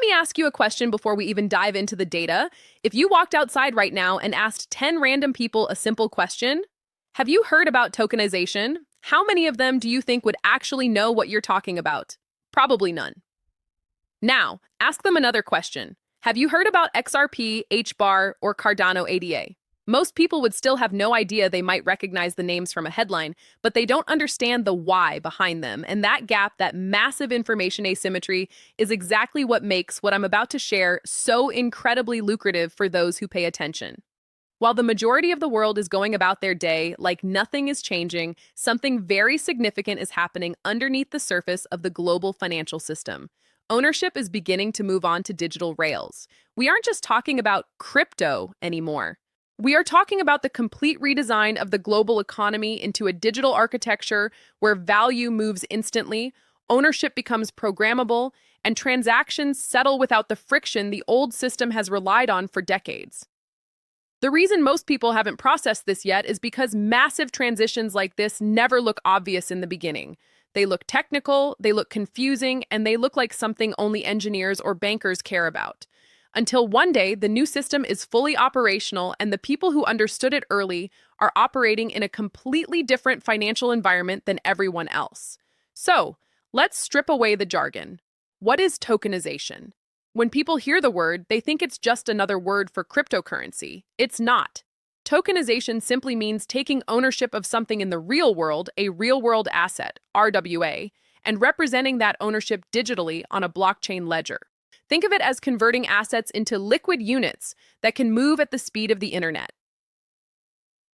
me ask you a question before we even dive into the data. If you walked outside right now and asked 10 random people a simple question, have you heard about tokenization? How many of them do you think would actually know what you're talking about? Probably none. Now, ask them another question. Have you heard about XRP, HBAR, or Cardano ADA? Most people would still have no idea. They might recognize the names from a headline, but they don't understand the why behind them. And that gap, that massive information asymmetry, is exactly what makes what I'm about to share so incredibly lucrative for those who pay attention. While the majority of the world is going about their day like nothing is changing, something very significant is happening underneath the surface of the global financial system. Ownership is beginning to move on to digital rails. We aren't just talking about crypto anymore. We are talking about the complete redesign of the global economy into a digital architecture where value moves instantly, ownership becomes programmable, and transactions settle without the friction the old system has relied on for decades. The reason most people haven't processed this yet is because massive transitions like this never look obvious in the beginning. They look technical, they look confusing, and they look like something only engineers or bankers care about. Until one day, the new system is fully operational and the people who understood it early are operating in a completely different financial environment than everyone else. So, let's strip away the jargon. What is tokenization? When people hear the word, they think it's just another word for cryptocurrency. It's not. Tokenization simply means taking ownership of something in the real world, a real-world asset, RWA, and representing that ownership digitally on a blockchain ledger. Think of it as converting assets into liquid units that can move at the speed of the internet.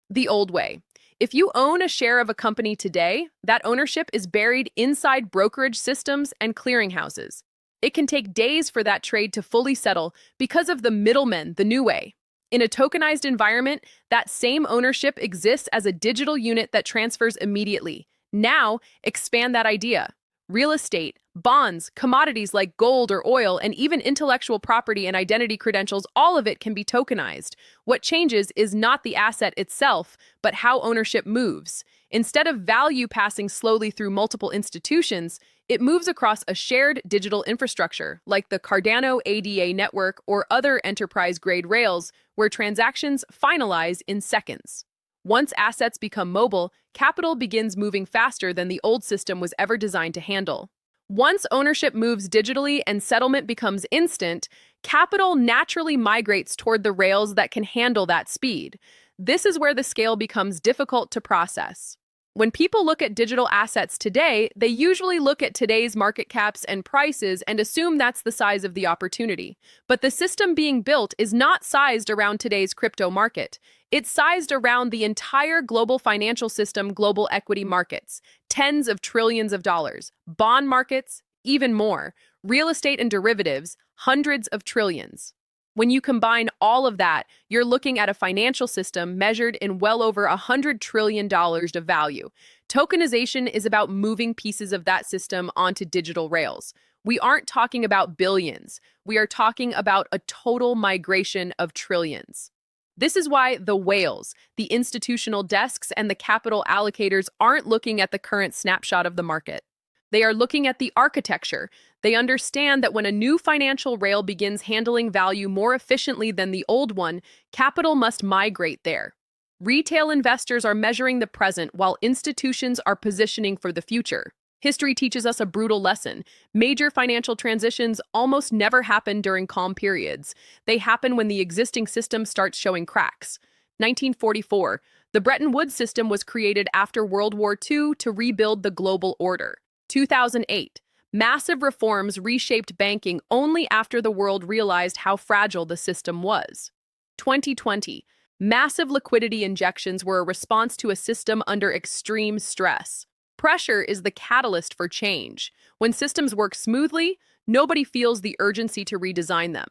The old way. If you own a share of a company today, that ownership is buried inside brokerage systems and clearinghouses. It can take days for that trade to fully settle because of the middlemen the new way. In a tokenized environment, that same ownership exists as a digital unit that transfers immediately. Now, expand that idea. Real estate, bonds, commodities like gold or oil, and even intellectual property and identity credentials, all of it can be tokenized. What changes is not the asset itself, but how ownership moves. Instead of value passing slowly through multiple institutions, it moves across a shared digital infrastructure, like the Cardano ADA network or other enterprise-grade rails, where transactions finalize in seconds. Once assets become mobile, capital begins moving faster than the old system was ever designed to handle. Once ownership moves digitally and settlement becomes instant, capital naturally migrates toward the rails that can handle that speed. This is where the scale becomes difficult to process. When people look at digital assets today, they usually look at today's market caps and prices and assume that's the size of the opportunity. But the system being built is not sized around today's crypto market. It's sized around the entire global financial system, global equity markets, tens of trillions of dollars, bond markets, even more, real estate and derivatives, hundreds of trillions. When you combine all of that, you're looking at a financial system measured in well over $100 trillion of value. Tokenization is about moving pieces of that system onto digital rails. We aren't talking about billions. We are talking about a total migration of trillions. This is why the whales, the institutional desks, and the capital allocators aren't looking at the current snapshot of the market. They are looking at the architecture. They understand that when a new financial rail begins handling value more efficiently than the old one, capital must migrate there. Retail investors are measuring the present while institutions are positioning for the future. History teaches us a brutal lesson. Major financial transitions almost never happen during calm periods. They happen when the existing system starts showing cracks. 1944, the Bretton Woods system was created after World War II to rebuild the global order. 2008, massive reforms reshaped banking only after the world realized how fragile the system was. 2020, massive liquidity injections were a response to a system under extreme stress. Pressure is the catalyst for change. When systems work smoothly, nobody feels the urgency to redesign them.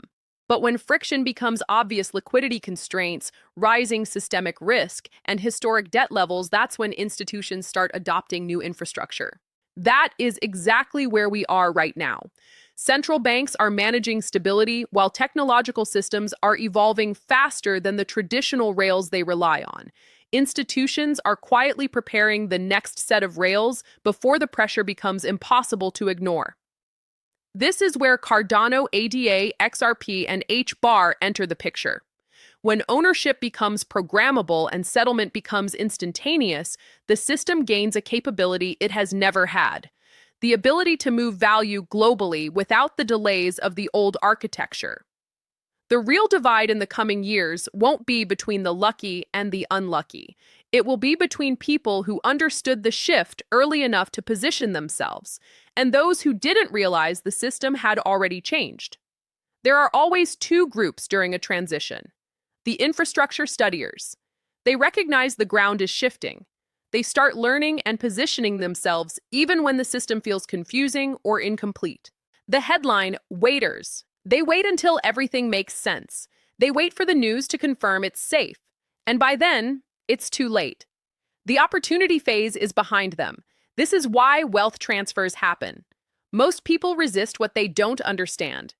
But when friction becomes obvious, liquidity constraints, rising systemic risk, and historic debt levels, that's when institutions start adopting new infrastructure. That is exactly where we are right now. Central banks are managing stability while technological systems are evolving faster than the traditional rails they rely on. Institutions are quietly preparing the next set of rails before the pressure becomes impossible to ignore. This is where Cardano, ADA, XRP, and HBAR enter the picture. When ownership becomes programmable and settlement becomes instantaneous, the system gains a capability it has never had: the ability to move value globally without the delays of the old architecture. The real divide in the coming years won't be between the lucky and the unlucky. It will be between people who understood the shift early enough to position themselves and those who didn't realize the system had already changed. There are always two groups during a transition: the infrastructure studiers. They recognize the ground is shifting. They start learning and positioning themselves even when the system feels confusing or incomplete. The headline, waiters. They wait until everything makes sense. They wait for the news to confirm it's safe. And by then, it's too late. The opportunity phase is behind them. This is why wealth transfers happen. Most people resist what they don't understand.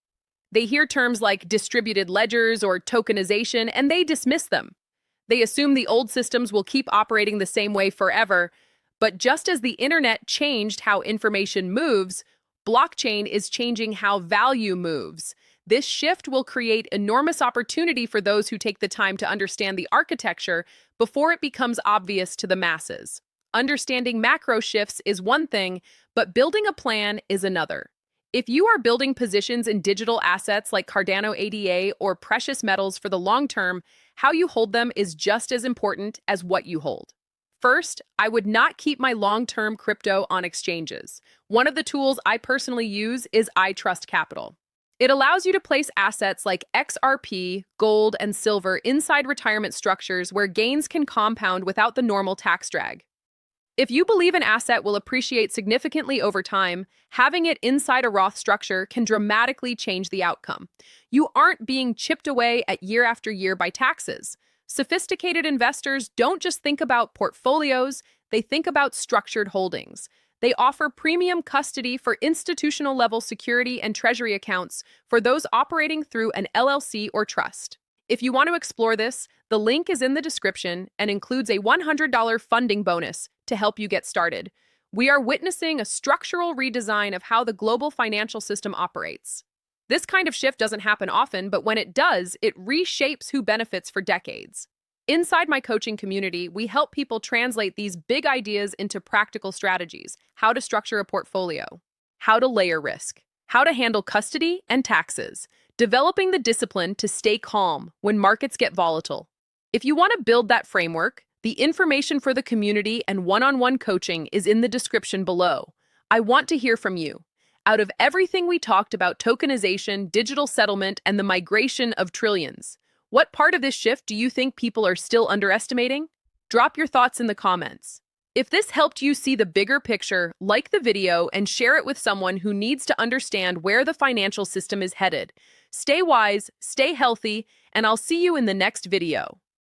They hear terms like distributed ledgers or tokenization, and they dismiss them. They assume the old systems will keep operating the same way forever. But just as the internet changed how information moves, blockchain is changing how value moves. This shift will create enormous opportunity for those who take the time to understand the architecture before it becomes obvious to the masses. Understanding macro shifts is one thing, but building a plan is another. If you are building positions in digital assets like Cardano ADA or precious metals for the long term, how you hold them is just as important as what you hold. First, I would not keep my long-term crypto on exchanges. One of the tools I personally use is iTrust. It allows you to place assets like XRP, gold, and silver inside retirement structures where gains can compound without the normal tax drag. If you believe an asset will appreciate significantly over time, having it inside a Roth structure can dramatically change the outcome. You aren't being chipped away at year after year by taxes. Sophisticated investors don't just think about portfolios, they think about structured holdings. They offer premium custody for institutional-level security and treasury accounts for those operating through an LLC or trust. If you want to explore this, the link is in the description and includes a $100 funding bonus to help you get started. We are witnessing a structural redesign of how the global financial system operates. This kind of shift doesn't happen often, but when it does, it reshapes who benefits for decades. Inside my coaching community, we help people translate these big ideas into practical strategies: how to structure a portfolio, how to layer risk, how to handle custody and taxes, developing the discipline to stay calm when markets get volatile. If you want to build that framework, the information for the community and one-on-one coaching is in the description below. I want to hear from you. Out of everything we talked about tokenization, digital settlement, and the migration of trillions, what part of this shift do you think people are still underestimating? Drop your thoughts in the comments. If this helped you see the bigger picture, like the video and share it with someone who needs to understand where the financial system is headed. Stay wise, stay healthy, and I'll see you in the next video.